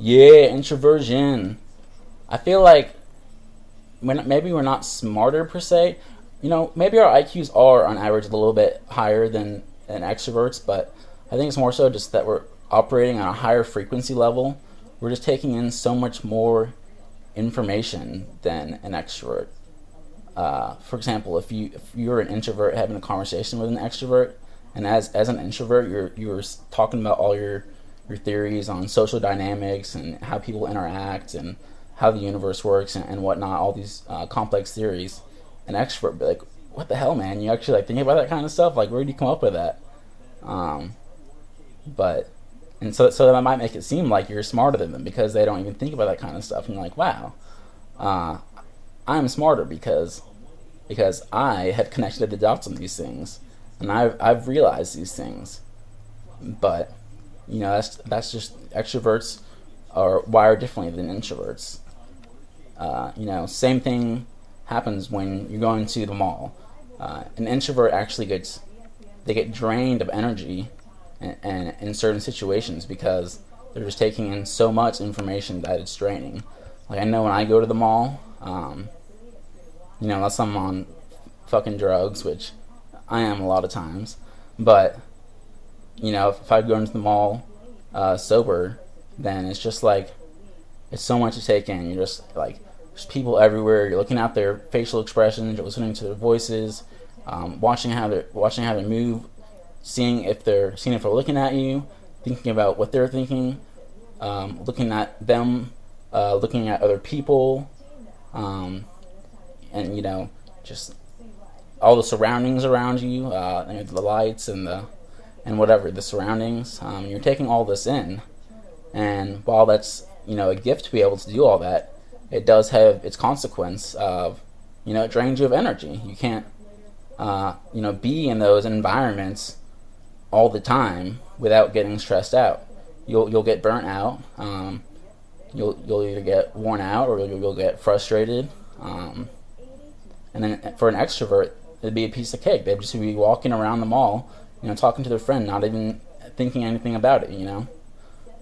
Yeah, introversion. I feel like maybe we're not smarter per se. Maybe our IQs are on average a little bit higher than extroverts, but I think it's more so just that we're operating on a higher frequency level. We're just taking in so much more information than an extrovert. For example, if you're an introvert having a conversation with an extrovert, and as an introvert, you're talking about all your theories on social dynamics and how people interact and how the universe works and whatnot, all these complex theories. An extrovert would be like, "What the hell, man? You actually like thinking about that kind of stuff? Like, where did you come up with that?" Um, but and so that might make it seem like you're smarter than them because they don't even think about that kind of stuff. And you're like, "Wow, uh, I'm smarter because I have connected the dots on these things, and I've realized these things." But that's just extroverts are wired differently than introverts. Same thing happens when you're going to the mall. An introvert actually get drained of energy and in certain situations because they're just taking in so much information that it's draining. Like I know when I go to the mall, unless I'm on fucking drugs, which I am a lot of times, but if I go into the mall sober, then it's just like it's so much to take in. You're just like there's people everywhere. You're looking at their facial expressions. You're listening to their voices, watching how they move, seeing if they're looking at you, thinking about what they're thinking, looking at them, looking at other people, and just all the surroundings around you, the lights and whatever the surroundings. You're taking all this in, and while that's a gift to be able to do all that, it does have its consequence of it drains you of energy. You can't be in those environments all the time without getting stressed out. You'll get burnt out. You'll either get worn out or you'll get frustrated. And then for an extrovert, it'd be a piece of cake. They'd just be walking around the mall, talking to their friend, not even thinking anything about it.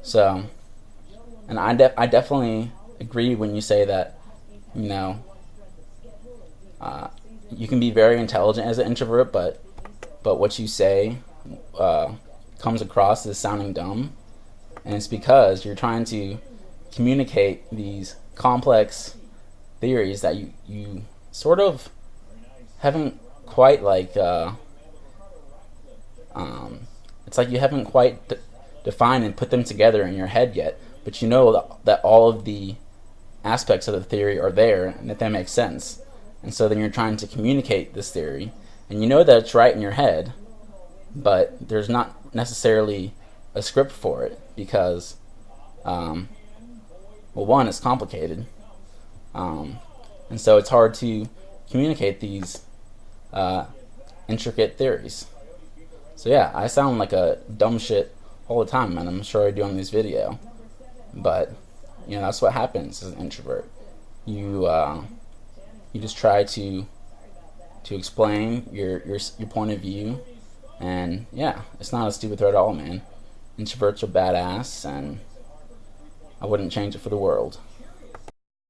So, and I definitely agree when you say that, you can be very intelligent as an introvert, but what you say comes across as sounding dumb, and it's because you're trying to communicate these complex theories that you sort of haven't quite it's like you haven't quite defined and put them together in your head yet, but you know that all of the aspects of the theory are there and that makes sense. And so then you're trying to communicate this theory, and you know that it's right in your head, but there's not necessarily a script for it because, well, one, it's complicated, and so it's hard to communicate these intricate theories. So yeah, I sound like a dumb shit all the time, and I'm sure I do on this video. But that's what happens as an introvert. You just try to explain your point of view, and yeah, it's not a stupid threat at all, man. Introverts are badass, and I wouldn't change it for the world.